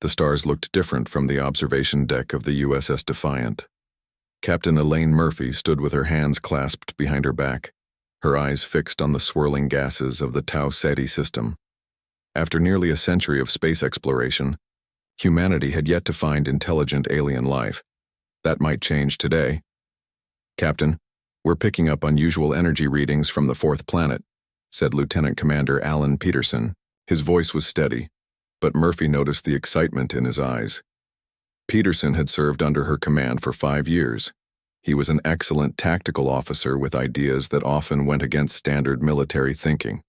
The stars looked different from the observation deck of the USS Defiant. Captain Elaine Murphy stood with her hands clasped behind her back, her eyes fixed on the swirling gases of the Tau Ceti system. After nearly a century of space exploration, humanity had yet to find intelligent alien life. That might change today. "Captain, we're picking up unusual energy readings from the fourth planet," said Lieutenant Commander Alan Peterson. His voice was steady, but Murphy noticed the excitement in his eyes. Peterson had served under her command for 5 years. He was an excellent tactical officer with ideas that often went against standard military thinking.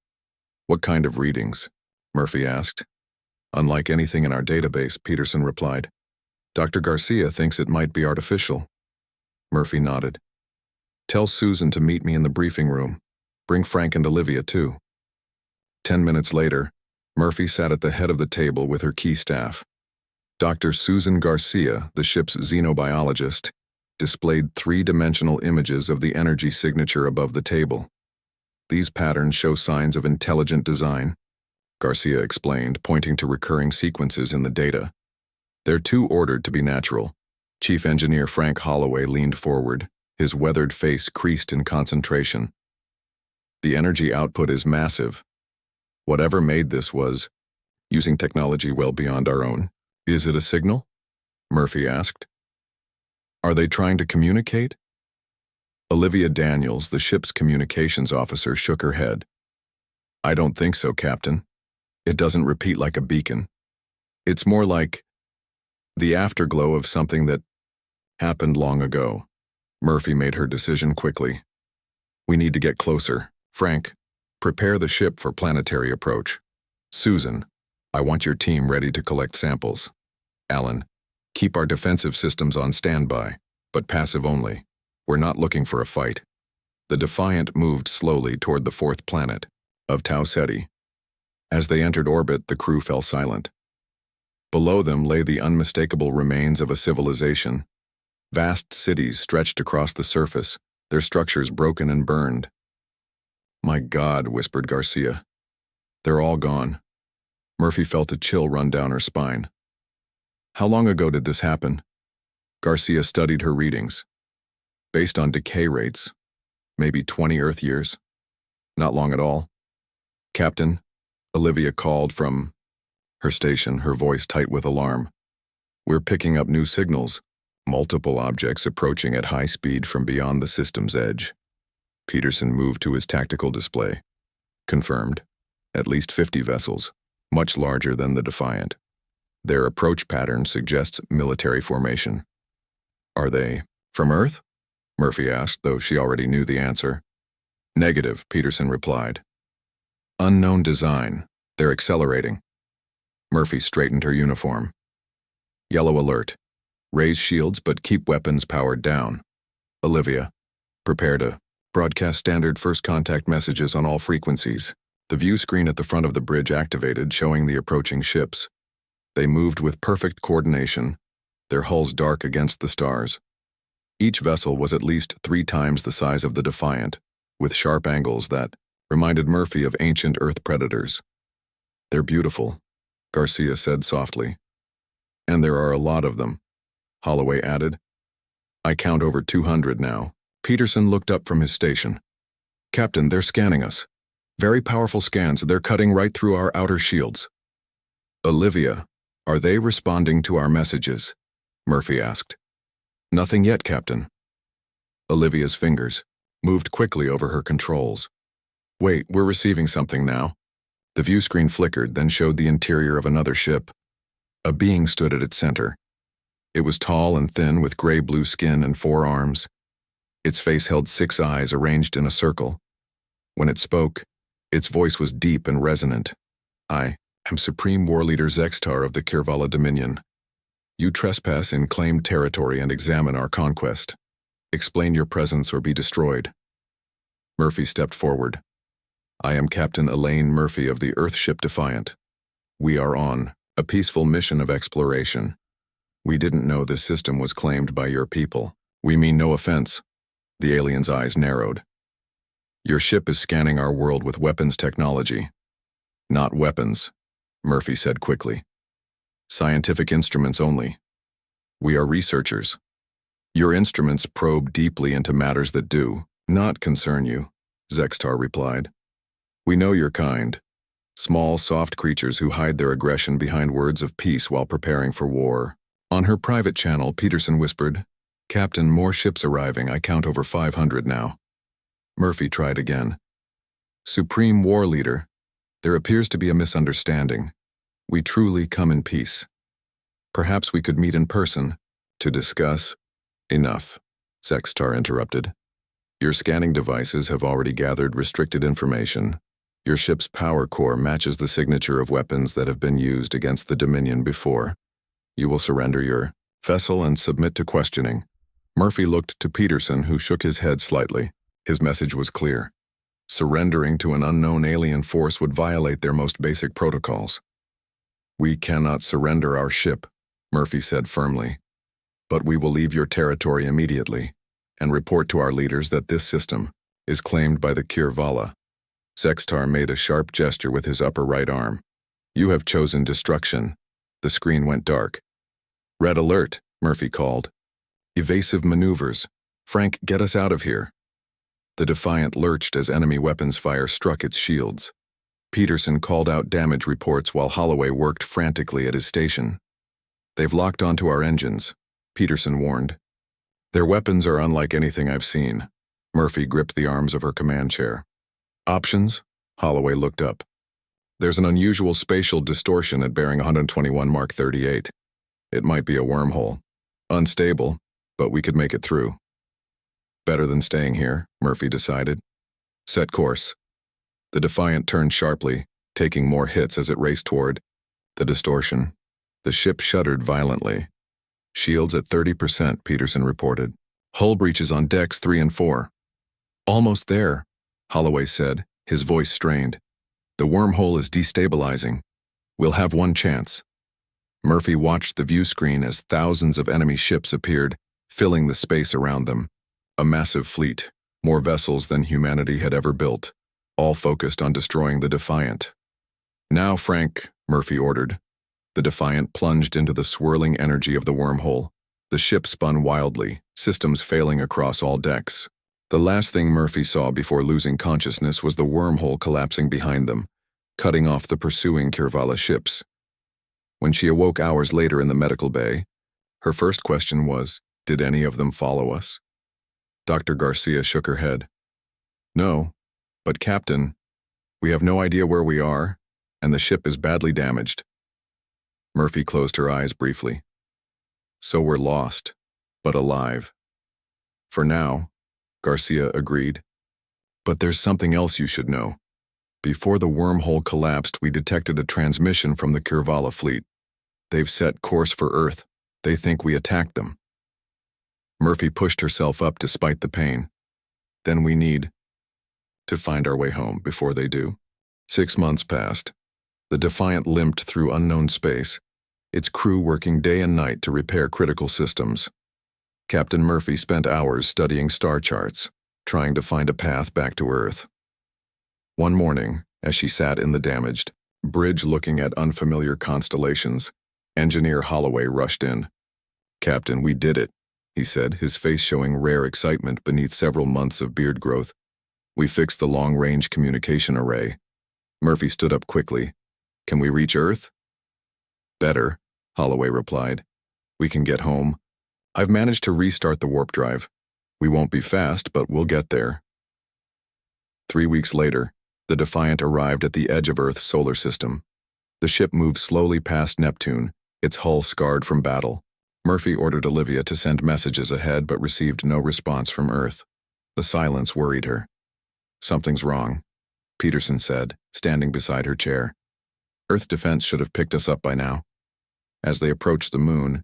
"What kind of readings?" Murphy asked. "Unlike anything in our database," Peterson replied. "Dr. Garcia thinks it might be artificial." Murphy nodded. "Tell Susan to meet me in the briefing room. Bring Frank and Olivia, too." 10 minutes later, Murphy sat at the head of the table with her key staff. Dr. Susan Garcia, the ship's xenobiologist, displayed 3-dimensional images of the energy signature above the table. "These patterns show signs of intelligent design," Garcia explained, pointing to recurring sequences in the data. "They're too ordered to be natural." Chief Engineer Frank Holloway leaned forward, his weathered face creased in concentration. "The energy output is massive. Whatever made this was using technology well beyond our own." "Is it a signal?" Murphy asked. "Are they trying to communicate?" Olivia Daniels, the ship's communications officer, shook her head. "I don't think so, Captain. It doesn't repeat like a beacon. It's more like the afterglow of something that happened long ago." Murphy made her decision quickly. "We need to get closer. Frank, prepare the ship for planetary approach. Susan, I want your team ready to collect samples. Alan, keep our defensive systems on standby, but passive only. We're not looking for a fight." The Defiant moved slowly toward the fourth planet of Tau Ceti. As they entered orbit, the crew fell silent. Below them lay the unmistakable remains of a civilization. Vast cities stretched across the surface, their structures broken and burned. "My God," whispered Garcia. "They're all gone." Murphy felt a chill run down her spine. "How long ago did this happen?" Garcia studied her readings. "Based on decay rates, maybe 20 Earth years. Not long at all." "Captain," Olivia called from her station, her voice tight with alarm. "We're picking up new signals, multiple objects approaching at high speed from beyond the system's edge." Peterson moved to his tactical display. "Confirmed. At least 50 vessels, much larger than the Defiant. Their approach pattern suggests military formation." "Are they from Earth?" Murphy asked, though she already knew the answer. "Negative," Peterson replied. "Unknown design. They're accelerating." Murphy straightened her uniform. "Yellow alert. Raise shields but keep weapons powered down. Olivia, prepare to broadcast standard first contact messages on all frequencies." The view screen at the front of the bridge activated, showing the approaching ships. They moved with perfect coordination, their hulls dark against the stars. Each vessel was at least 3 times the size of the Defiant, with sharp angles that reminded Murphy of ancient Earth predators. "They're beautiful," Garcia said softly. "And there are a lot of them," Holloway added. "I count over 200 now." Peterson looked up from his station. "Captain, they're scanning us. Very powerful scans. They're cutting right through our outer shields." "Olivia, are they responding to our messages?" Murphy asked. "Nothing yet, Captain." Olivia's fingers moved quickly over her controls. "Wait, we're receiving something now." The view screen flickered, then showed the interior of another ship. A being stood at its center. It was tall and thin, with gray-blue skin and 4 arms. Its face held 6 eyes arranged in a circle. When it spoke, its voice was deep and resonant. "I am Supreme War Leader Zextar of the Kirvala Dominion. You trespass in claimed territory and examine our conquest. Explain your presence or be destroyed." Murphy stepped forward. "I am Captain Elaine Murphy of the Earthship Defiant. We are on a peaceful mission of exploration. We didn't know this system was claimed by your people. We mean no offense." The alien's eyes narrowed. "Your ship is scanning our world with weapons technology." "Not weapons," Murphy said quickly. Scientific instruments only. We are researchers. Your instruments probe deeply into matters that do not concern you, Zextar replied. We know your kind. Small, soft creatures who hide their aggression behind words of peace while preparing for war. On her private channel, Peterson whispered, Captain, more ships arriving. I count over 500 now. Murphy tried again. Supreme War Leader, there appears to be a misunderstanding. We truly come in peace. Perhaps we could meet in person to discuss. Enough, Zextar interrupted. Your scanning devices have already gathered restricted information. Your ship's power core matches the signature of weapons that have been used against the Dominion before. You will surrender your vessel and submit to questioning. Murphy looked to Peterson, who shook his head slightly. His message was clear. Surrendering to an unknown alien force would violate their most basic protocols. We cannot surrender our ship, Murphy said firmly. But we will leave your territory immediately and report to our leaders that this system is claimed by the Kirvala. Zextar made a sharp gesture with his upper right arm. You have chosen destruction. The screen went dark. Red alert, Murphy called. Evasive maneuvers. Frank, get us out of here. The Defiant lurched as enemy weapons fire struck its shields. Peterson called out damage reports while Holloway worked frantically at his station. They've locked onto our engines, Peterson warned. Their weapons are unlike anything I've seen. Murphy gripped the arms of her command chair. Options? Holloway looked up. There's an unusual spatial distortion at bearing 121 Mark 38. It might be a wormhole. Unstable, but we could make it through. Better than staying here, Murphy decided. Set course. The Defiant turned sharply, taking more hits as it raced toward the distortion. The ship shuddered violently. Shields at 30%, Peterson reported. Hull breaches on decks 3 and 4. Almost there, Holloway said, his voice strained. The wormhole is destabilizing. We'll have one chance. Murphy watched the view screen as thousands of enemy ships appeared, filling the space around them. A massive fleet, more vessels than humanity had ever built, all focused on destroying the Defiant. Now, Frank, Murphy ordered. The Defiant plunged into the swirling energy of the wormhole. The ship spun wildly, systems failing across all decks. The last thing Murphy saw before losing consciousness was the wormhole collapsing behind them, cutting off the pursuing Kirvala ships. When she awoke hours later in the medical bay, her first question was, did any of them follow us? Dr. Garcia shook her head. No, but Captain, we have no idea where we are, and the ship is badly damaged. Murphy closed her eyes briefly. So we're lost, but alive. For now, Garcia agreed. But there's something else you should know. Before the wormhole collapsed, we detected a transmission from the Kirvala fleet. They've set course for Earth. They think we attacked them. Murphy pushed herself up despite the pain. Then we need to find our way home before they do. 6 months passed. The Defiant limped through unknown space, its crew working day and night to repair critical systems. Captain Murphy spent hours studying star charts, trying to find a path back to Earth. One morning, as she sat in the damaged bridge looking at unfamiliar constellations, Engineer Holloway rushed in. Captain, we did it, he said, his face showing rare excitement beneath several months of beard growth. We fixed the long-range communication array. Murphy stood up quickly. Can we reach Earth? Better, Holloway replied. We can get home. I've managed to restart the warp drive. We won't be fast, but we'll get there. 3 weeks later, the Defiant arrived at the edge of Earth's solar system. The ship moved slowly past Neptune, its hull scarred from battle. Murphy ordered Olivia to send messages ahead but received no response from Earth. The silence worried her. Something's wrong, Peterson said, standing beside her chair. Earth defense should have picked us up by now. As they approached the moon,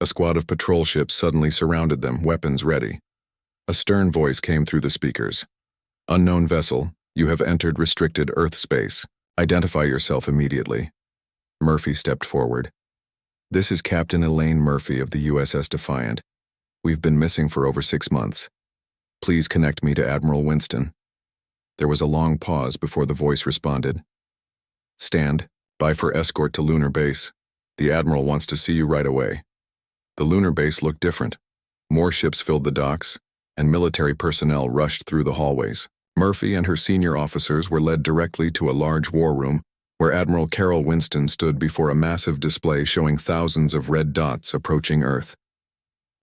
a squad of patrol ships suddenly surrounded them, weapons ready. A stern voice came through the speakers. Unknown vessel, you have entered restricted Earth space. Identify yourself immediately. Murphy stepped forward. This is Captain Elaine Murphy of the USS Defiant. We've been missing for over 6 months. Please connect me to Admiral Winston. There was a long pause before the voice responded. Stand by for escort to lunar base. The Admiral wants to see you right away." The lunar base looked different. More ships filled the docks, and military personnel rushed through the hallways. Murphy and her senior officers were led directly to a large war room where Admiral Carol Winston stood before a massive display showing thousands of red dots approaching Earth.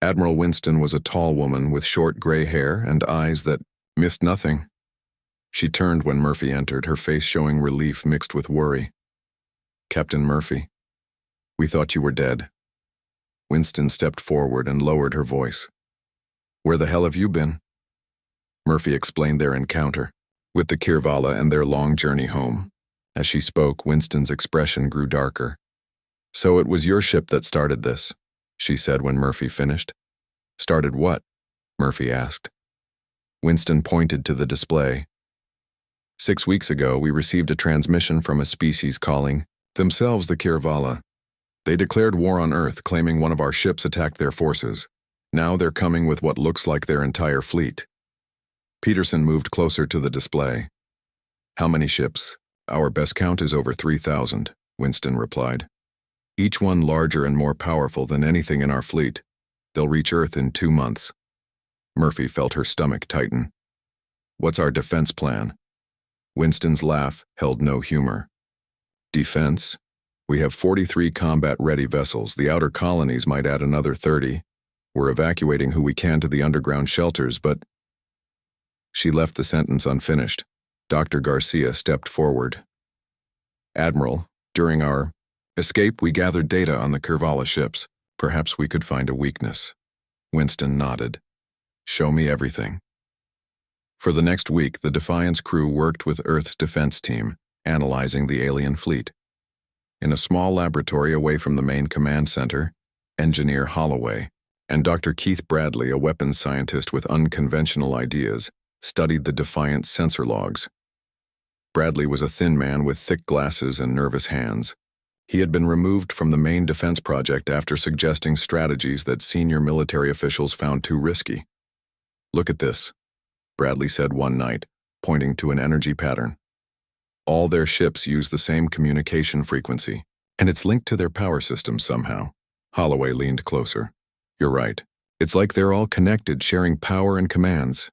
Admiral Winston was a tall woman with short gray hair and eyes that missed nothing. She turned when Murphy entered, her face showing relief mixed with worry. "Captain Murphy, we thought you were dead." Winston stepped forward and lowered her voice. "Where the hell have you been?" Murphy explained their encounter with the Kirvala and their long journey home. As she spoke, Winston's expression grew darker. "So it was your ship that started this," she said when Murphy finished. "Started what?" Murphy asked. Winston pointed to the display. 6 weeks ago, we received a transmission from a species calling themselves the Kirvala. They declared war on Earth, claiming one of our ships attacked their forces. Now they're coming with what looks like their entire fleet." Peterson moved closer to the display. "How many ships?" "Our best count is over 3,000, Winston replied. "Each one larger and more powerful than anything in our fleet. They'll reach Earth in 2 months. Murphy felt her stomach tighten. "What's our defense plan?" Winston's laugh held no humor. "Defense? We have 43 combat-ready vessels. The outer colonies might add another 30. We're evacuating who we can to the underground shelters, but—" She left the sentence unfinished. Dr. Garcia stepped forward. "Admiral, during our escape, we gathered data on the Kirvala ships. Perhaps we could find a weakness." Winston nodded. "Show me everything." For the next week, the Defiance crew worked with Earth's defense team, analyzing the alien fleet. In a small laboratory away from the main command center, Engineer Holloway and Dr. Keith Bradley, a weapons scientist with unconventional ideas, studied the Defiance sensor logs. Bradley was a thin man with thick glasses and nervous hands. He had been removed from the main defense project after suggesting strategies that senior military officials found too risky. "Look at this," Bradley said one night, pointing to an energy pattern. "All their ships use the same communication frequency, and it's linked to their power systems somehow." Holloway leaned closer. "You're right. It's like they're all connected, sharing power and commands."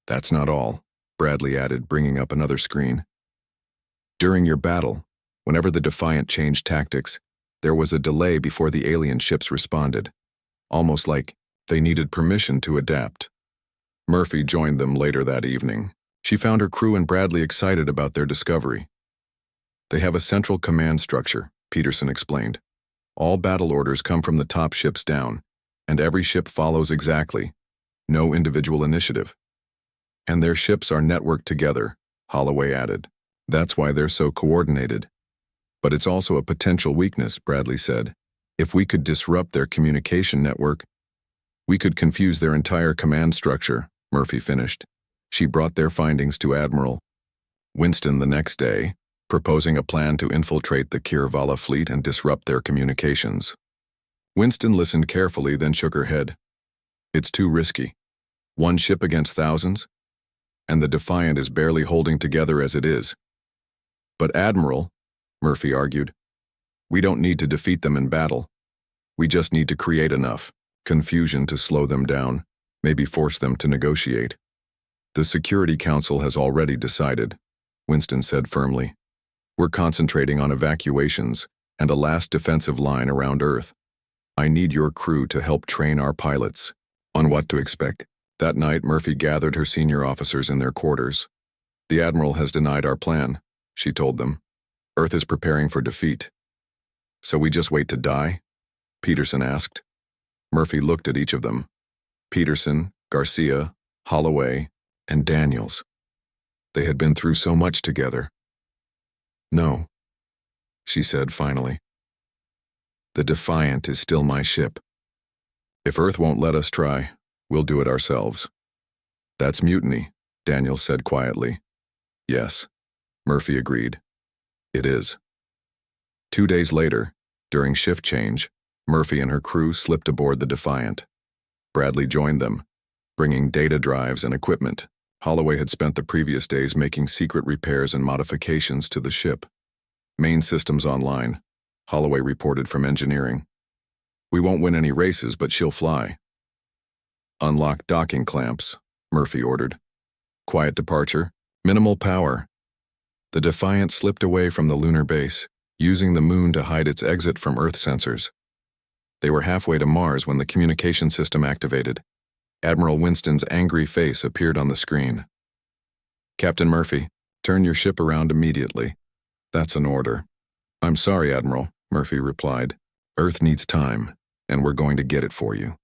"That's not all," Bradley added, bringing up another screen. "During your battle, whenever the Defiant changed tactics, there was a delay before the alien ships responded, almost like they needed permission to adapt." Murphy joined them later that evening. She found her crew and Bradley excited about their discovery. "They have a central command structure," Peterson explained. "All battle orders come from the top ships down, and every ship follows exactly. No individual initiative. And their ships are networked together," Holloway added. "That's why they're so coordinated." "But it's also a potential weakness," Bradley said. "If we could disrupt their communication network, we could confuse their entire command structure," Murphy finished. She brought their findings to Admiral Winston the next day, proposing a plan to infiltrate the Kirvala fleet and disrupt their communications. Winston listened carefully, then shook her head. "It's too risky. One ship against thousands? And the Defiant is barely holding together as it is." "But Admiral," Murphy argued, "we don't need to defeat them in battle. We just need to create enough confusion to slow them down, maybe force them to negotiate." "The Security Council has already decided," Winston said firmly. "We're concentrating on evacuations and a last defensive line around Earth. I need your crew to help train our pilots on what to expect." That night, Murphy gathered her senior officers in their quarters. "The Admiral has denied our plan," she told them. "Earth is preparing for defeat." "So we just wait to die?" Peterson asked. Murphy looked at each of them. Peterson, Garcia, Holloway, and Daniels. They had been through so much together. "No," she said finally. "The Defiant is still my ship. If Earth won't let us try, we'll do it ourselves." "That's mutiny," Daniels said quietly. "Yes," Murphy agreed. "It is." 2 days later, during shift change, Murphy and her crew slipped aboard the Defiant. Bradley joined them, bringing data drives and equipment. Holloway had spent the previous days making secret repairs and modifications to the ship. Main systems online. Holloway reported from engineering. We won't win any races, but she'll fly. Unlock docking clamps, Murphy ordered. Quiet departure, minimal power. The Defiant slipped away from the lunar base, using the moon to hide its exit from Earth sensors. They were halfway to Mars when the communication system activated. Admiral Winston's angry face appeared on the screen. Captain Murphy, turn your ship around immediately. That's an order. I'm sorry, Admiral, Murphy replied. Earth needs time, and we're going to get it for you.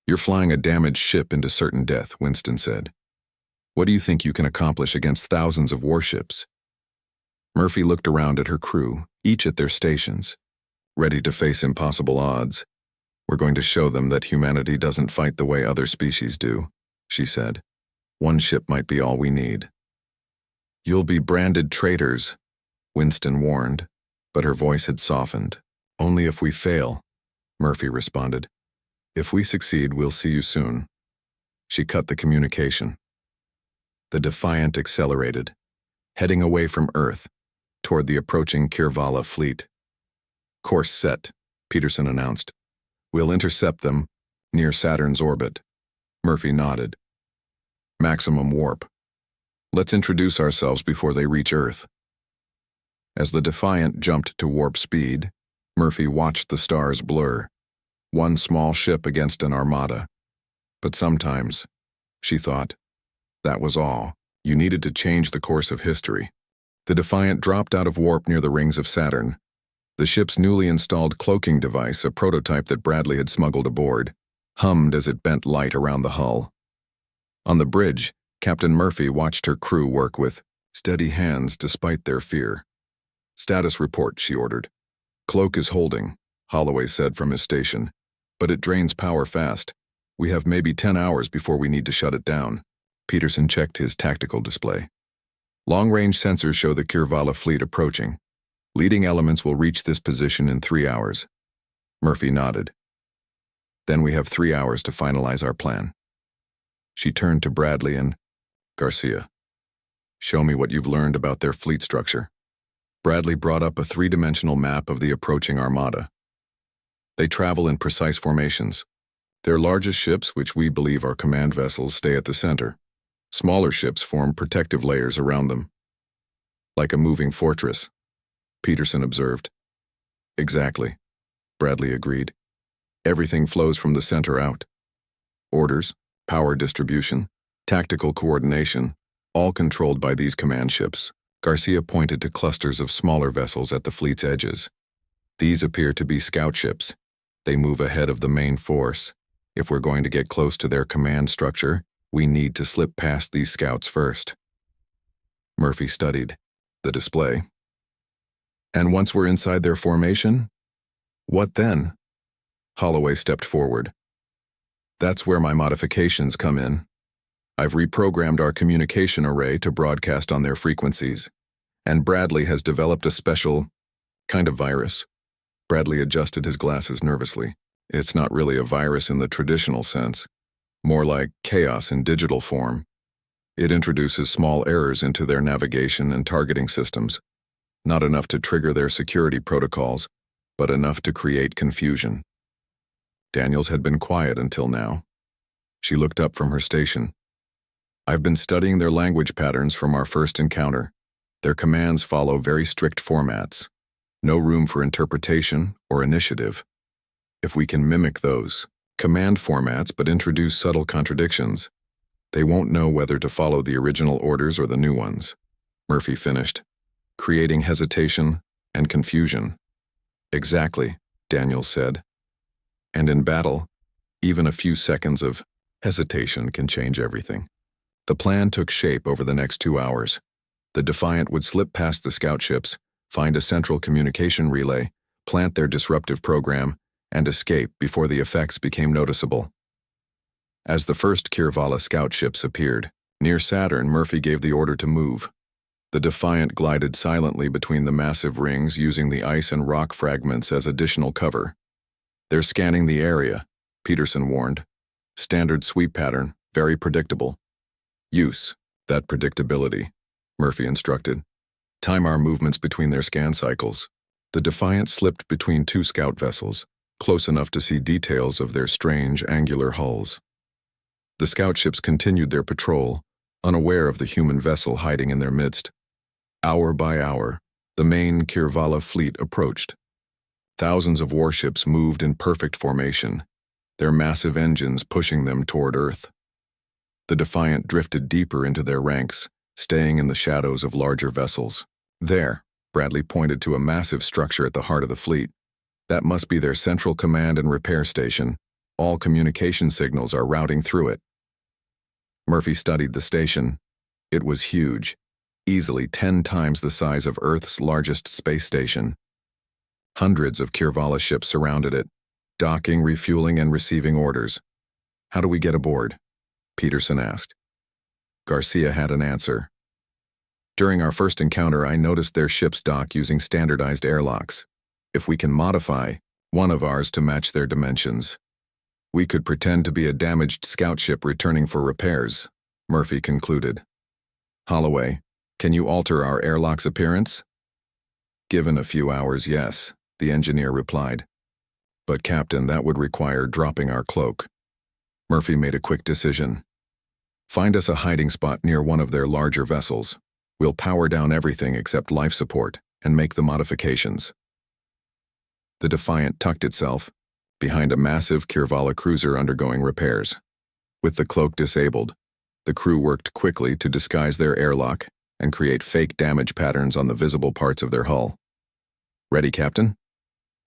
You're flying a damaged ship into certain death, Winston said. What do you think you can accomplish against thousands of warships? Murphy looked around at her crew, each at their stations, ready to face impossible odds. We're going to show them that humanity doesn't fight the way other species do, she said. One ship might be all we need. You'll be branded traitors, Winston warned, but her voice had softened. Only if we fail, Murphy responded. If we succeed, we'll see you soon. She cut the communication. The Defiant accelerated, heading away from Earth, toward the approaching Kirvala fleet. Course set, Peterson announced. We'll intercept them near Saturn's orbit. Murphy nodded. Maximum warp. Let's introduce ourselves before they reach Earth. As the Defiant jumped to warp speed, Murphy watched the stars blur. One small ship against an armada. But sometimes, she thought, that was all. You needed to change the course of history. The Defiant dropped out of warp near the rings of Saturn. The ship's newly installed cloaking device, a prototype that Bradley had smuggled aboard, hummed as it bent light around the hull. On the bridge, Captain Murphy watched her crew work with steady hands despite their fear. Status report, she ordered. Cloak is holding, Holloway said from his station, but it drains power fast. We have maybe 10 hours before we need to shut it down. Peterson checked his tactical display. Long-range sensors show the Kirvala fleet approaching. Leading elements will reach this position in 3 hours. Murphy nodded. Then we have 3 hours to finalize our plan. She turned to Bradley and Garcia. Show me what you've learned about their fleet structure. Bradley brought up a 3-dimensional map of the approaching armada. They travel in precise formations. Their largest ships, which we believe are command vessels, stay at the center. Smaller ships form protective layers around them. Like a moving fortress, Peterson observed. Exactly, Bradley agreed. Everything flows from the center out. Orders, power distribution, tactical coordination, all controlled by these command ships. Garcia pointed to clusters of smaller vessels at the fleet's edges. These appear to be scout ships. They move ahead of the main force. If we're going to get close to their command structure, we need to slip past these scouts first. Murphy studied the display. And once we're inside their formation, what then? Holloway stepped forward. That's where my modifications come in. I've reprogrammed our communication array to broadcast on their frequencies, and Bradley has developed a special kind of virus. Bradley adjusted his glasses nervously. It's not really a virus in the traditional sense, more like chaos in digital form. It introduces small errors into their navigation and targeting systems, not enough to trigger their security protocols, but enough to create confusion. Daniels had been quiet until now. She looked up from her station. I've been studying their language patterns from our first encounter. Their commands follow very strict formats. No room for interpretation or initiative. If we can mimic those command formats but introduce subtle contradictions, they won't know whether to follow the original orders or the new ones. Murphy finished, creating hesitation and confusion. Exactly, Daniels said. And in battle, even a few seconds of hesitation can change everything. The plan took shape over the next 2 hours. The Defiant would slip past the scout ships, find a central communication relay, plant their disruptive program, and escape before the effects became noticeable. As the first Kirvala scout ships appeared, near Saturn, Murphy gave the order to move. The Defiant glided silently between the massive rings using the ice and rock fragments as additional cover. They're scanning the area, Peterson warned. Standard sweep pattern, very predictable. Use that predictability, Murphy instructed. Time our movements between their scan cycles. The Defiant slipped between two scout vessels, close enough to see details of their strange, angular hulls. The scout ships continued their patrol, unaware of the human vessel hiding in their midst. Hour by hour, the main Kirvala fleet approached. Thousands of warships moved in perfect formation, their massive engines pushing them toward Earth. The Defiant drifted deeper into their ranks, staying in the shadows of larger vessels. There, Bradley pointed to a massive structure at the heart of the fleet. That must be their central command and repair station. All communication signals are routing through it. Murphy studied the station. It was huge, easily 10 times the size of Earth's largest space station. Hundreds of Kirvala ships surrounded it, docking, refueling, and receiving orders. "How do we get aboard?" Peterson asked. Garcia had an answer. "During our first encounter, I noticed their ships dock using standardized airlocks. If we can modify one of ours to match their dimensions, we could pretend to be a damaged scout ship returning for repairs," Murphy concluded. "Holloway, can you alter our airlock's appearance?" "Given a few hours, yes," the engineer replied. "But Captain, that would require dropping our cloak." Murphy made a quick decision. "Find us a hiding spot near one of their larger vessels. We'll power down everything except life support and make the modifications." The Defiant tucked itself behind a massive Kirvala cruiser undergoing repairs. With the cloak disabled, the crew worked quickly to disguise their airlock and create fake damage patterns on the visible parts of their hull. "Ready, Captain?"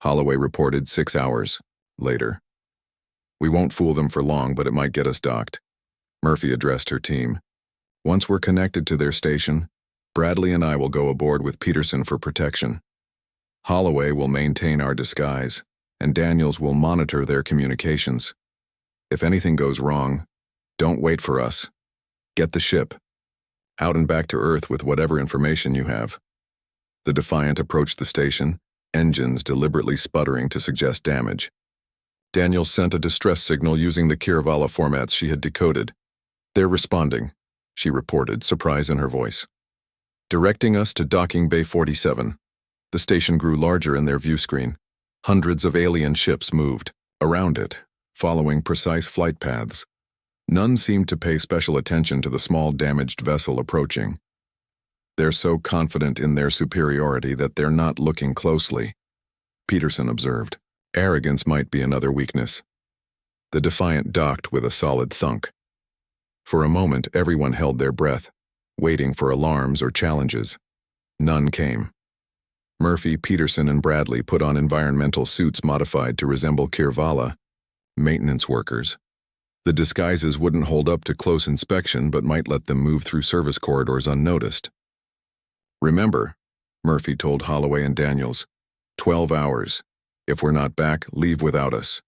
Holloway reported 6 hours later. "We won't fool them for long, but it might get us docked." Murphy addressed her team. "Once we're connected to their station, Bradley and I will go aboard with Peterson for protection. Holloway will maintain our disguise, and Daniels will monitor their communications. If anything goes wrong, don't wait for us. Get the ship out and back to Earth with whatever information you have." The Defiant approached the station, engines deliberately sputtering to suggest damage. Daniels sent a distress signal using the Kirvala formats she had decoded. "They're responding," she reported, surprise in her voice. "Directing us to Docking Bay 47. The station grew larger in their view screen. Hundreds of alien ships moved around it, following precise flight paths. None seemed to pay special attention to the small damaged vessel approaching. "They're so confident in their superiority that they're not looking closely," Peterson observed. "Arrogance might be another weakness." The Defiant docked with a solid thunk. For a moment, everyone held their breath, waiting for alarms or challenges. None came. Murphy, Peterson, and Bradley put on environmental suits modified to resemble Kirvala, maintenance workers. The disguises wouldn't hold up to close inspection but might let them move through service corridors unnoticed. "Remember," Murphy told Holloway and Daniels, 12 hours. If we're not back, leave without us."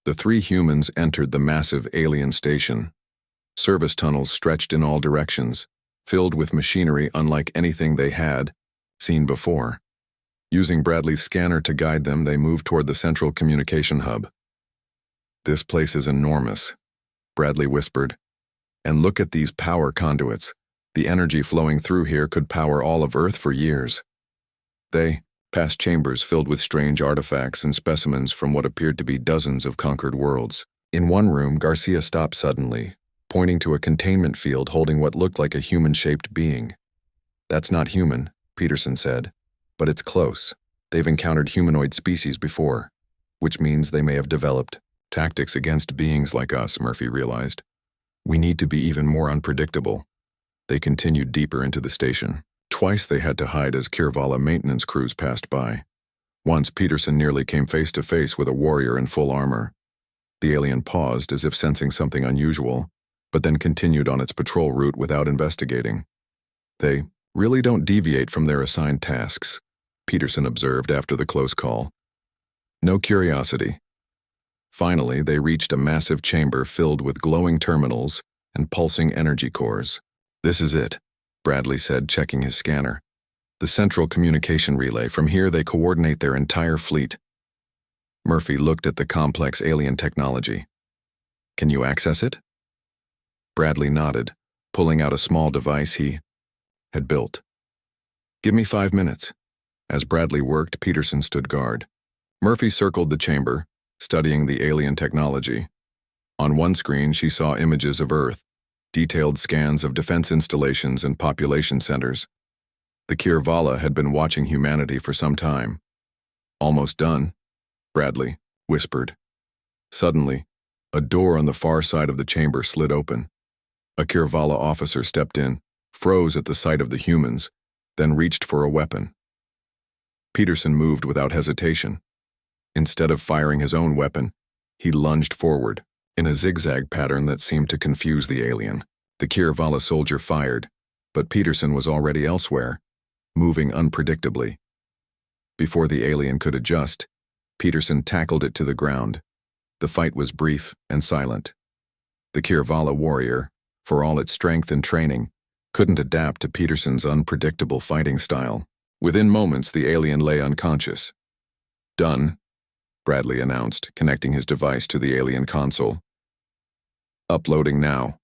The three humans entered the massive alien station. Service tunnels stretched in all directions, filled with machinery unlike anything they had seen before. Using Bradley's scanner to guide them, they moved toward the central communication hub. "This place is enormous," Bradley whispered. "And look at these power conduits. The energy flowing through here could power all of Earth for years." They passed chambers filled with strange artifacts and specimens from what appeared to be dozens of conquered worlds. In one room, Garcia stopped suddenly, pointing to a containment field holding what looked like a human-shaped being. "That's not human," Peterson said, "but it's close. They've encountered humanoid species before, which means they may have developed tactics against beings like us," Murphy realized. "We need to be even more unpredictable." They continued deeper into the station. Twice they had to hide as Kirvala maintenance crews passed by. Once Peterson nearly came face to face with a warrior in full armor. The alien paused as if sensing something unusual, but then continued on its patrol route without investigating. "They really don't deviate from their assigned tasks," Peterson observed after the close call. "No curiosity." Finally, they reached a massive chamber filled with glowing terminals and pulsing energy cores. "This is it," Bradley said, checking his scanner. "The central communication relay. From here they coordinate their entire fleet." Murphy looked at the complex alien technology. "Can you access it?" Bradley nodded, pulling out a small device he had built. "Give me 5 minutes." As Bradley worked, Peterson stood guard. Murphy circled the chamber, studying the alien technology. On one screen, she saw images of Earth, detailed scans of defense installations and population centers. The Kirvala had been watching humanity for some time. "Almost done," Bradley whispered. Suddenly, a door on the far side of the chamber slid open. A Kirvala officer stepped in, froze at the sight of the humans, then reached for a weapon. Peterson moved without hesitation. Instead of firing his own weapon, he lunged forward, in a zigzag pattern that seemed to confuse the alien. The Kirvala soldier fired, but Peterson was already elsewhere, moving unpredictably. Before the alien could adjust, Peterson tackled it to the ground. The fight was brief and silent. The Kirvala warrior, for all its strength and training, couldn't adapt to Peterson's unpredictable fighting style. Within moments, the alien lay unconscious. "Done," Bradley announced, connecting his device to the alien console. "Uploading now."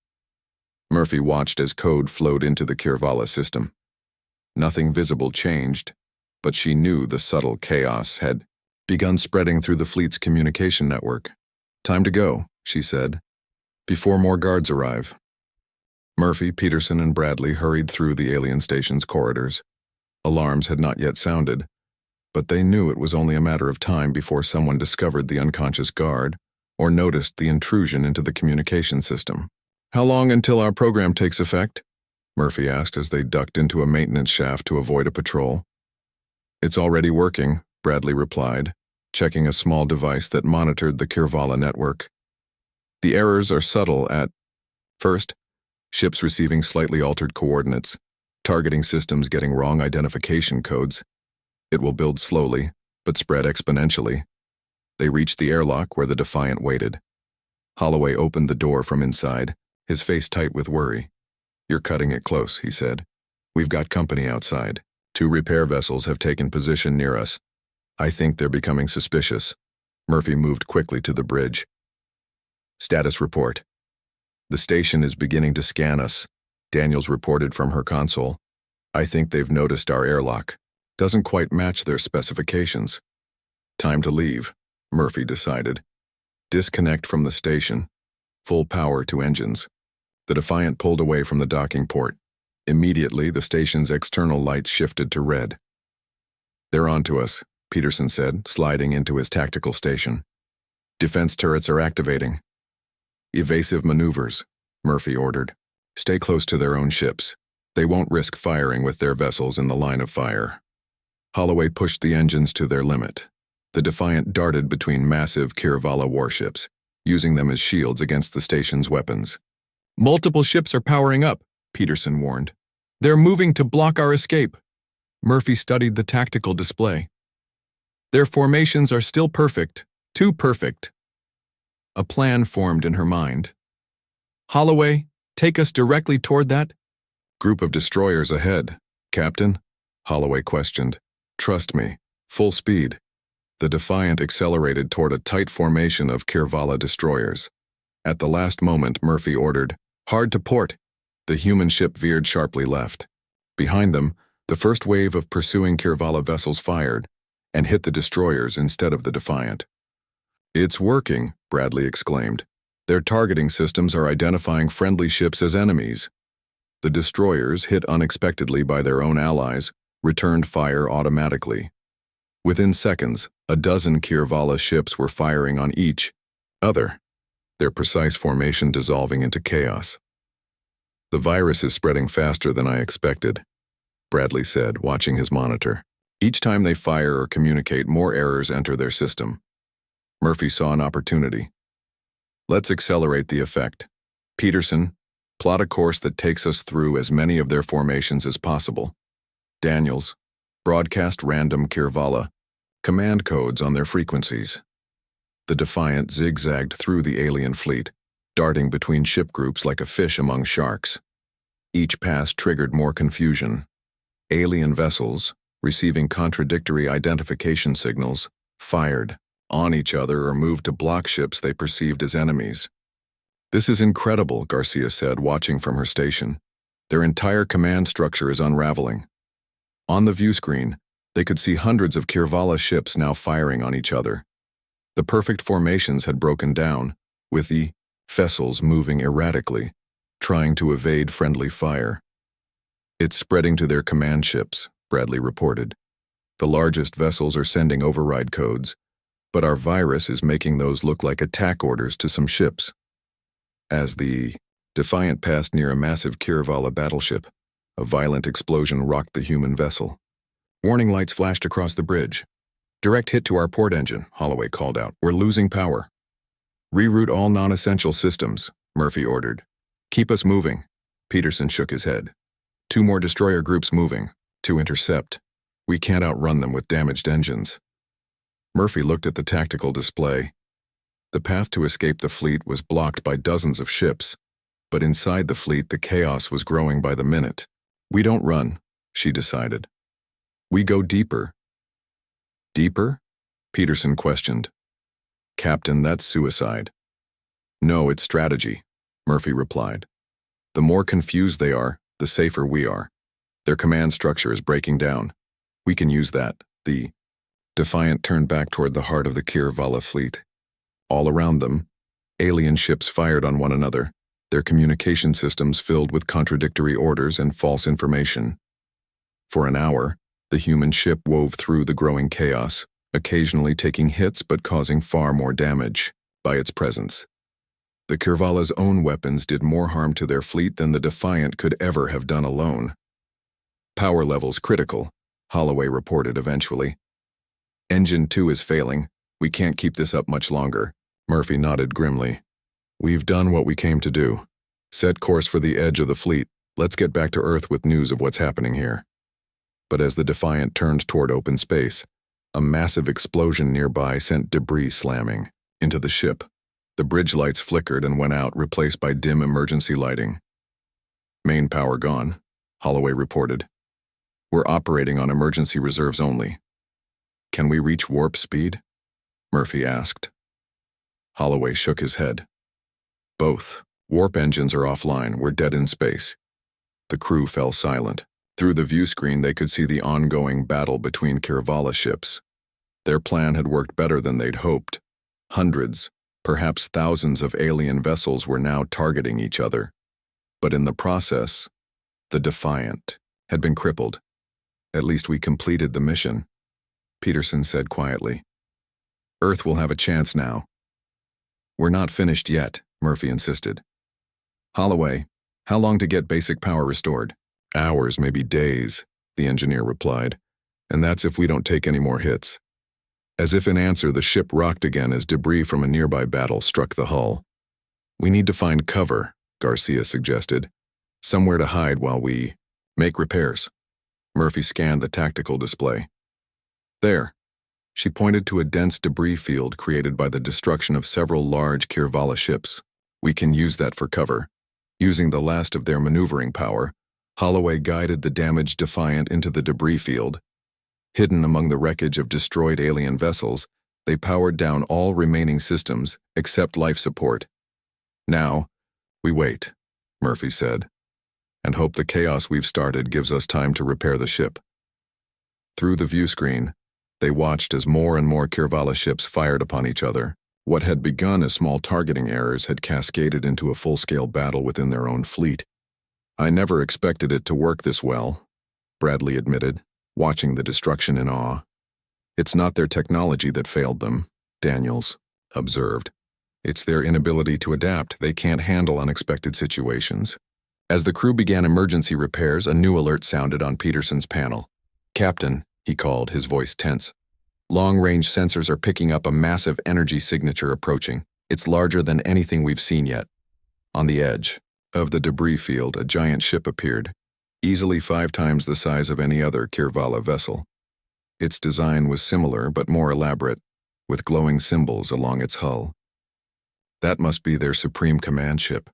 Murphy watched as code flowed into the Kirvala system. Nothing visible changed, but she knew the subtle chaos had begun spreading through the fleet's communication network. "Time to go," she said, "before more guards arrive." Murphy, Peterson, and Bradley hurried through the alien station's corridors. Alarms had not yet sounded, but they knew it was only a matter of time before someone discovered the unconscious guard or noticed the intrusion into the communication system. "How long until our program takes effect?" Murphy asked as they ducked into a maintenance shaft to avoid a patrol. "It's already working," Bradley replied, checking a small device that monitored the Kirvala network. "The errors are subtle at first, ships receiving slightly altered coordinates, targeting systems getting wrong identification codes. It will build slowly, but spread exponentially." They reached the airlock where the Defiant waited. Holloway opened the door from inside, his face tight with worry. "You're cutting it close," he said. "We've got company outside. 2 repair vessels have taken position near us. I think they're becoming suspicious." Murphy moved quickly to the bridge. "Status report." "The station is beginning to scan us," Daniels reported from her console. "I think they've noticed our airlock. Doesn't quite match their specifications." "Time to leave," Murphy decided. "Disconnect from the station. Full power to engines." The Defiant pulled away from the docking port. Immediately, the station's external lights shifted to red. "They're onto us," Peterson said, sliding into his tactical station. "Defense turrets are activating." "Evasive maneuvers," Murphy ordered. "Stay close to their own ships. They won't risk firing with their vessels in the line of fire." Holloway pushed the engines to their limit. The Defiant darted between massive Kirvala warships, using them as shields against the station's weapons. "Multiple ships are powering up," Peterson warned. "They're moving to block our escape." Murphy studied the tactical display. "Their formations are still perfect, too perfect." A plan formed in her mind. "Holloway, take us directly toward that?" "Group of destroyers ahead, Captain?" Holloway questioned. "Trust me, full speed." The Defiant accelerated toward a tight formation of Kirvala destroyers. At the last moment, Murphy ordered, "Hard to port." The human ship veered sharply left. Behind them, the first wave of pursuing Kirvala vessels fired and hit the destroyers instead of the Defiant. "It's working," Bradley exclaimed. "Their targeting systems are identifying friendly ships as enemies." The destroyers, hit unexpectedly by their own allies, returned fire automatically. Within seconds, a dozen Kirvala ships were firing on each other, their precise formation dissolving into chaos. "The virus is spreading faster than I expected," Bradley said, watching his monitor. "Each time they fire or communicate, more errors enter their system." Murphy saw an opportunity. "Let's accelerate the effect. Peterson, plot a course that takes us through as many of their formations as possible. Daniels, broadcast random Kirvala command codes on their frequencies." The Defiant zigzagged through the alien fleet, darting between ship groups like a fish among sharks. Each pass triggered more confusion. Alien vessels, receiving contradictory identification signals, fired on each other or moved to block ships they perceived as enemies. "This is incredible," Garcia said, watching from her station. "Their entire command structure is unraveling." On the view screen, They could see hundreds of Kirvala ships now firing on each other. The perfect formations had broken down, with the vessels moving erratically, trying to evade friendly fire. "It's spreading to their command ships," Bradley reported. "The largest vessels are sending override codes, but our virus is making those look like attack orders to some ships." As the Defiant passed near a massive Kirvala battleship, a violent explosion rocked the human vessel. Warning lights flashed across the bridge. "Direct hit to our port engine," Holloway called out. "We're losing power." "Reroute all non-essential systems," Murphy ordered. "Keep us moving." Peterson shook his head. "Two more destroyer groups moving. To intercept. We can't outrun them with damaged engines." Murphy looked at the tactical display. The path to escape the fleet was blocked by dozens of ships, but inside the fleet the chaos was growing by the minute. "We don't run," she decided. "We go deeper." "Deeper?" Peterson questioned. "Captain, that's suicide." "No, it's strategy," Murphy replied. "The more confused they are, the safer we are. Their command structure is breaking down. We can use that." The Defiant turned back toward the heart of the Kirvala fleet. All around them, alien ships fired on one another, their communication systems filled with contradictory orders and false information. For an hour, the human ship wove through the growing chaos, occasionally taking hits but causing far more damage by its presence. The Kirvala's own weapons did more harm to their fleet than the Defiant could ever have done alone. "Power levels critical," Holloway reported eventually. "Engine 2 is failing. We can't keep this up much longer." Murphy nodded grimly. "We've done what we came to do. Set course for the edge of the fleet. Let's get back to Earth with news of what's happening here." But as the Defiant turned toward open space, a massive explosion nearby sent debris slamming into the ship. The bridge lights flickered and went out, replaced by dim emergency lighting. "Main power gone," Holloway reported. "We're operating on emergency reserves only." "Can we reach warp speed?" Murphy asked. Holloway shook his head. "Both. Warp engines are offline. We're dead in space." The crew fell silent. Through the view screen they could see the ongoing battle between Kirvala ships. Their plan had worked better than they'd hoped. Hundreds, perhaps thousands of alien vessels were now targeting each other. But in the process, the Defiant had been crippled. "At least we completed the mission," Peterson said quietly. "Earth will have a chance now." "We're not finished yet," Murphy insisted. "Holloway, how long to get basic power restored?" "Hours, maybe days," the engineer replied. "And that's if we don't take any more hits." As if in answer, the ship rocked again as debris from a nearby battle struck the hull. "We need to find cover," Garcia suggested. "Somewhere to hide while we make repairs." Murphy scanned the tactical display. "There." She pointed to a dense debris field created by the destruction of several large Kirvala ships. "We can use that for cover." Using the last of their maneuvering power, Holloway guided the damaged Defiant into the debris field. Hidden among the wreckage of destroyed alien vessels, they powered down all remaining systems except life support. "Now, we wait," Murphy said, "and hope the chaos we've started gives us time to repair the ship." Through the view screen, they watched as more and more Kirvala ships fired upon each other. What had begun as small targeting errors had cascaded into a full-scale battle within their own fleet. "I never expected it to work this well," Bradley admitted, watching the destruction in awe. "It's not their technology that failed them," Daniels observed. "It's their inability to adapt. They can't handle unexpected situations." As the crew began emergency repairs, a new alert sounded on Peterson's panel. "Captain," he called, his voice tense. "Long-range sensors are picking up a massive energy signature approaching. It's larger than anything we've seen yet." On the edge of the debris field, a giant ship appeared, easily 5 times the size of any other Kirvala vessel. Its design was similar but more elaborate, with glowing symbols along its hull. "That must be their supreme command ship,"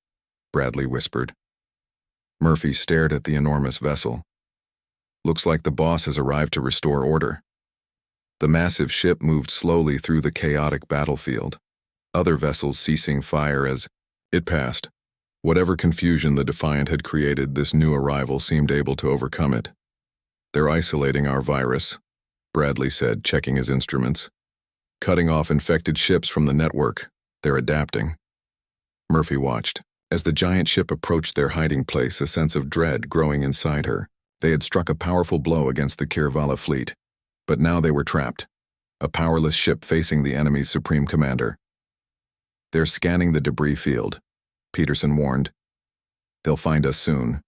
Bradley whispered. Murphy stared at the enormous vessel. "Looks like the boss has arrived to restore order." The massive ship moved slowly through the chaotic battlefield, other vessels ceasing fire as it passed. Whatever confusion the Defiant had created, this new arrival seemed able to overcome it. "They're isolating our virus," Bradley said, checking his instruments. Cutting off infected ships from the network. They're adapting. Murphy watched. As the giant ship approached their hiding place, a sense of dread growing inside her. They had struck a powerful blow against the Kirvala fleet. But now they were trapped. A powerless ship facing the enemy's supreme commander. They're scanning the debris field, Peterson warned. They'll find us soon.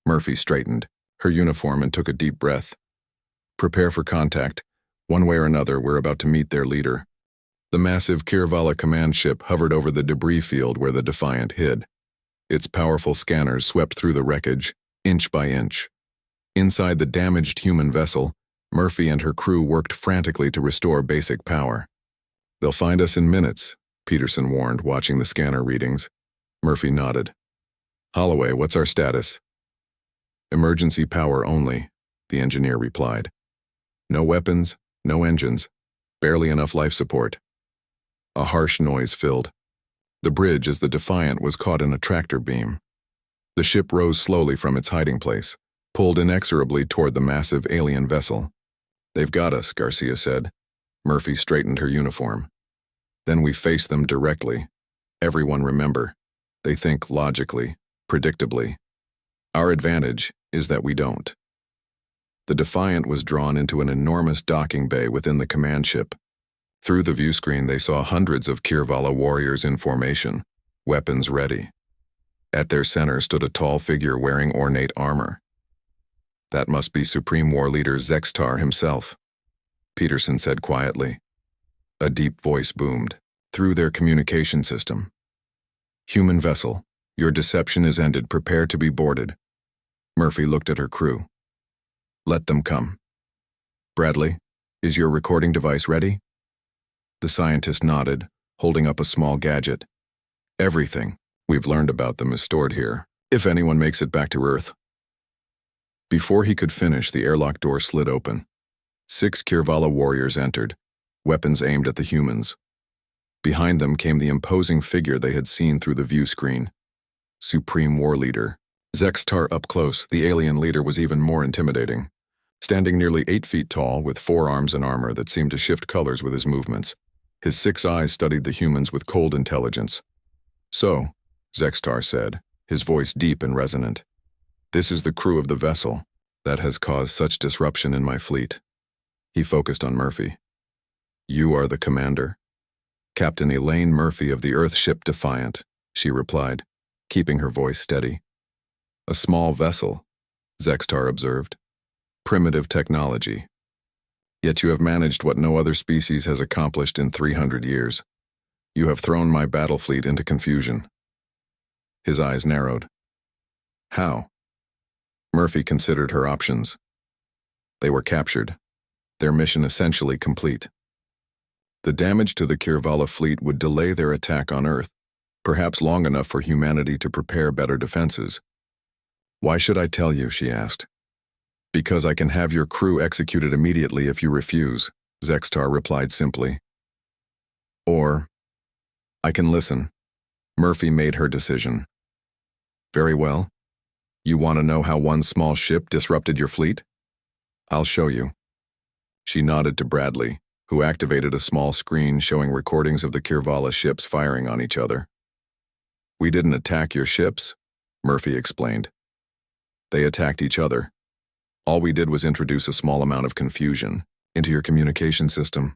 Murphy straightened her uniform and took a deep breath. Prepare for contact. One way or another, we're about to meet their leader. The massive Kirvala command ship hovered over the debris field where the Defiant hid. Its powerful scanners swept through the wreckage, inch by inch. Inside the damaged human vessel, Murphy and her crew worked frantically to restore basic power. They'll find us in minutes, Peterson warned, watching the scanner readings. Murphy nodded. Holloway, what's our status? Emergency power only, the engineer replied. No weapons, no engines, barely enough life support. A harsh noise filled the bridge as the Defiant was caught in a tractor beam. The ship rose slowly from its hiding place, pulled inexorably toward the massive alien vessel. They've got us, Garcia said. Murphy straightened her uniform. Then we face them directly. Everyone remember. They think logically, predictably. Our advantage is that we don't. The Defiant was drawn into an enormous docking bay within the command ship. Through the view screen they saw hundreds of Kirvala warriors in formation, weapons ready. At their center stood a tall figure wearing ornate armor. That must be Supreme War Leader Zextar himself, Peterson said quietly. A deep voice boomed through their communication system. Human vessel, your deception is ended. Prepare to be boarded. Murphy looked at her crew. Let them come. Bradley, is your recording device ready? The scientist nodded, holding up a small gadget. Everything we've learned about them is stored here, if anyone makes it back to Earth. Before he could finish, the airlock door slid open. 6 Kirvala warriors entered, weapons aimed at the humans. Behind them came the imposing figure they had seen through the view screen. Supreme War Leader. Zextar up close, the alien leader was even more intimidating. Standing nearly 8 feet tall, with 4 arms and armor that seemed to shift colors with his movements. His 6 eyes studied the humans with cold intelligence. So, Zextar said, his voice deep and resonant. This is the crew of the vessel that has caused such disruption in my fleet. He focused on Murphy. You are the commander? Captain Elaine Murphy of the Earth ship Defiant, she replied, keeping her voice steady. A small vessel, Zextar observed. Primitive technology. Yet you have managed what no other species has accomplished in 300 years. You have thrown my battle fleet into confusion. His eyes narrowed. How? Murphy considered her options. They were captured, their mission essentially complete. The damage to the Kirvala fleet would delay their attack on Earth, perhaps long enough for humanity to prepare better defenses. Why should I tell you, she asked. Because I can have your crew executed immediately if you refuse, Zextar replied simply. Or, I can listen. Murphy made her decision. Very well. You want to know how one small ship disrupted your fleet? I'll show you. She nodded to Bradley, who activated a small screen showing recordings of the Kirvala ships firing on each other. We didn't attack your ships, Murphy explained. They attacked each other. All we did was introduce a small amount of confusion into your communication system.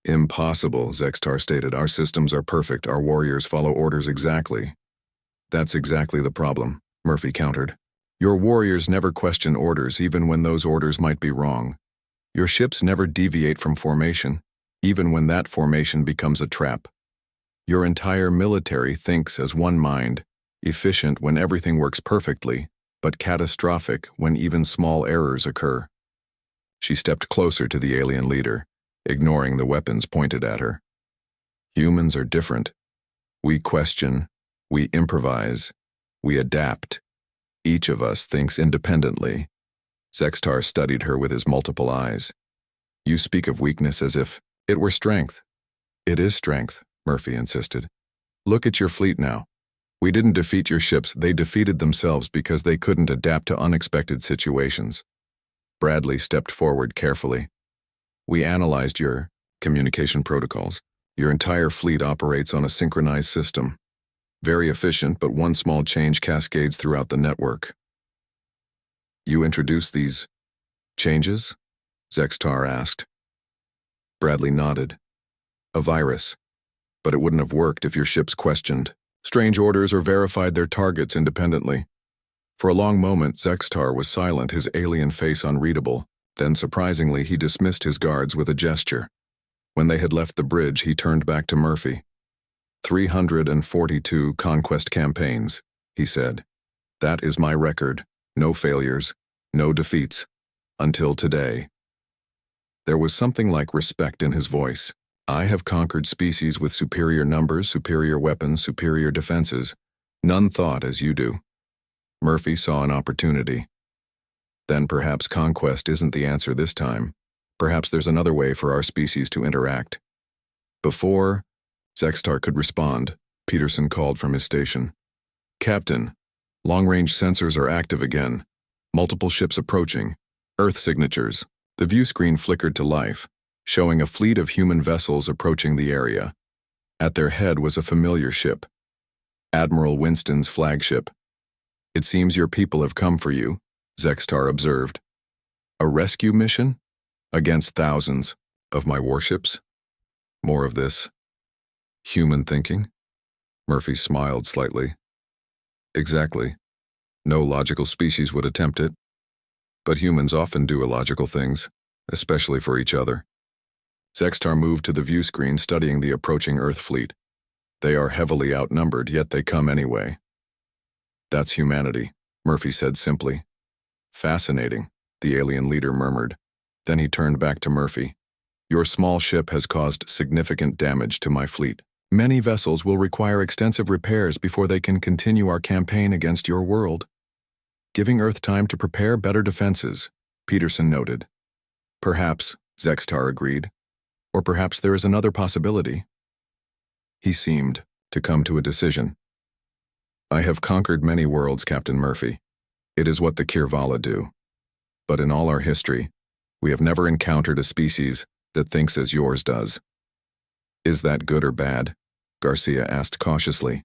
Impossible, Zextar stated. Our systems are perfect. Our warriors follow orders exactly. That's exactly the problem, Murphy countered. Your warriors never question orders, even when those orders might be wrong. Your ships never deviate from formation, even when that formation becomes a trap. Your entire military thinks as one mind, efficient when everything works perfectly, but catastrophic when even small errors occur. She stepped closer to the alien leader, ignoring the weapons pointed at her. Humans are different. We question, we improvise, we adapt. Each of us thinks independently. Zextar studied her with his multiple eyes. You speak of weakness as if it were strength. It is strength, Murphy insisted. Look at your fleet now. We didn't defeat your ships, they defeated themselves because they couldn't adapt to unexpected situations. Bradley stepped forward carefully. We analyzed your communication protocols. Your entire fleet operates on a synchronized system. Very efficient, but one small change cascades throughout the network. You introduced these changes? Zextar asked. Bradley nodded. A virus. But it wouldn't have worked if your ships questioned strange orders or verified their targets independently. For a long moment, Zextar was silent, his alien face unreadable. Then, surprisingly, he dismissed his guards with a gesture. When they had left the bridge, he turned back to Murphy. 342 conquest campaigns, he said. That is my record. No failures, no defeats. Until today. There was something like respect in his voice. I have conquered species with superior numbers, superior weapons, superior defenses. None thought as you do. Murphy saw an opportunity. Then perhaps conquest isn't the answer this time. Perhaps there's another way for our species to interact. Before Zextar could respond, Peterson called from his station. Captain, long-range sensors are active again. Multiple ships approaching. Earth signatures. The view screen flickered to life, showing a fleet of human vessels approaching the area. At their head was a familiar ship. Admiral Winston's flagship. It seems your people have come for you, Zextar observed. A rescue mission? Against thousands of my warships? More of this. Human thinking? Murphy smiled slightly. Exactly. No logical species would attempt it. But humans often do illogical things, especially for each other. Zextar moved to the view screen, studying the approaching Earth fleet. They are heavily outnumbered, yet they come anyway. That's humanity, Murphy said simply. Fascinating, the alien leader murmured. Then he turned back to Murphy. Your small ship has caused significant damage to my fleet. Many vessels will require extensive repairs before they can continue our campaign against your world. Giving Earth time to prepare better defenses, Peterson noted. Perhaps, Zextar agreed. Or perhaps there is another possibility. He seemed to come to a decision. I have conquered many worlds, Captain Murphy. It is what the Kirvala do. But in all our history, we have never encountered a species that thinks as yours does. Is that good or bad? Garcia asked cautiously.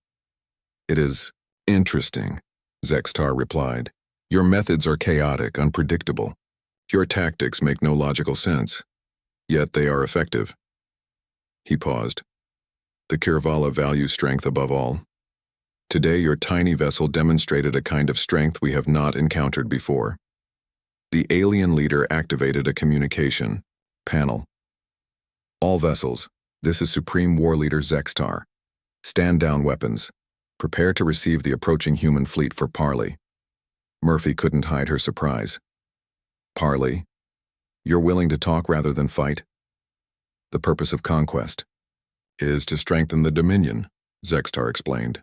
It is interesting, Zextar replied. Your methods are chaotic, unpredictable. Your tactics make no logical sense. Yet they are effective. He paused. The Kirvala value strength above all. Today your tiny vessel demonstrated a kind of strength we have not encountered before. The alien leader activated a communication panel. All vessels, this is Supreme War Leader Zextar. Stand down weapons. Prepare to receive the approaching human fleet for parley. Murphy couldn't hide her surprise. Parley? You're willing to talk rather than fight? The purpose of conquest is to strengthen the Dominion, Zextar explained.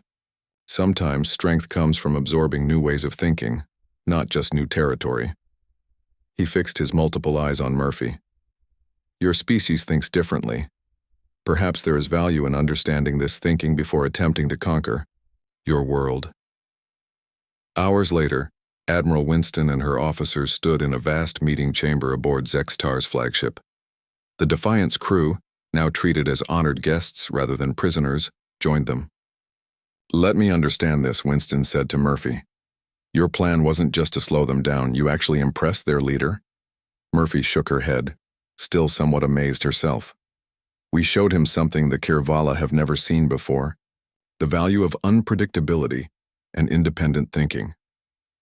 Sometimes strength comes from absorbing new ways of thinking, not just new territory. He fixed his multiple eyes on Murphy. Your species thinks differently. Perhaps there is value in understanding this thinking before attempting to conquer your world. Hours later, Admiral Winston and her officers stood in a vast meeting chamber aboard Zextar's flagship. The Defiant's crew, now treated as honored guests rather than prisoners, joined them. Let me understand this, Winston said to Murphy. Your plan wasn't just to slow them down, you actually impressed their leader? Murphy shook her head, still somewhat amazed herself. We showed him something the Kirvala have never seen before, the value of unpredictability and independent thinking.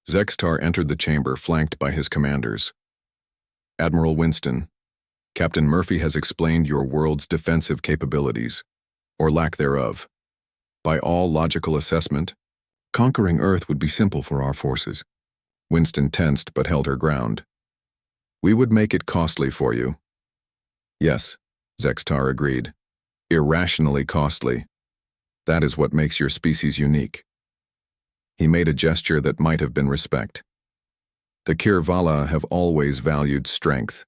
Zextar entered the chamber flanked by his commanders. Admiral Winston, Captain Murphy has explained your world's defensive capabilities, or lack thereof. By all logical assessment, conquering Earth would be simple for our forces. Winston tensed but held her ground. We would make it costly for you. Yes, Zextar agreed. Irrationally costly. That is what makes your species unique. He made a gesture that might have been respect. The Kirvala have always valued strength.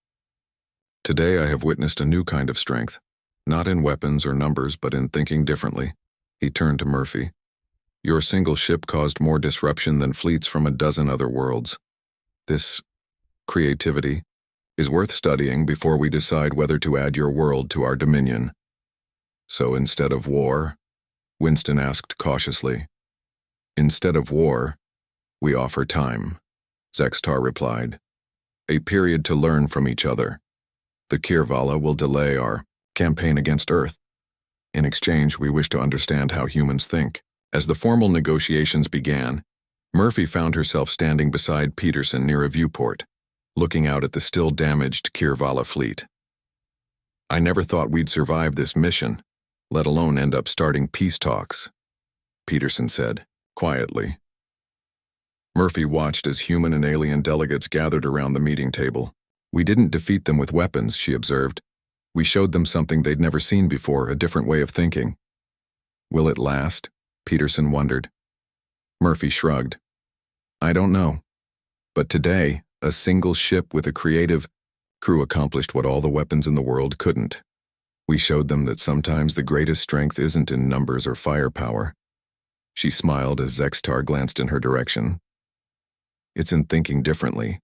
Today I have witnessed a new kind of strength, not in weapons or numbers, but in thinking differently. He turned to Murphy. Your single ship caused more disruption than fleets from a dozen other worlds. This creativity, is worth studying before we decide whether to add your world to our dominion. So instead of war, Winston asked cautiously. Instead of war, we offer time, Zextar replied. A period to learn from each other. The Kirvala will delay our campaign against Earth. In exchange, we wish to understand how humans think. As the formal negotiations began, Murphy found herself standing beside Peterson near a viewport, looking out at the still damaged Kirvala fleet. I never thought we'd survive this mission, let alone end up starting peace talks, Peterson said, quietly. Murphy watched as human and alien delegates gathered around the meeting table. We didn't defeat them with weapons, she observed. We showed them something they'd never seen before, a different way of thinking. Will it last? Peterson wondered. Murphy shrugged. I don't know. But today, a single ship with a creative crew accomplished what all the weapons in the world couldn't. We showed them that sometimes the greatest strength isn't in numbers or firepower. She smiled as Zextar glanced in her direction. It's in thinking differently.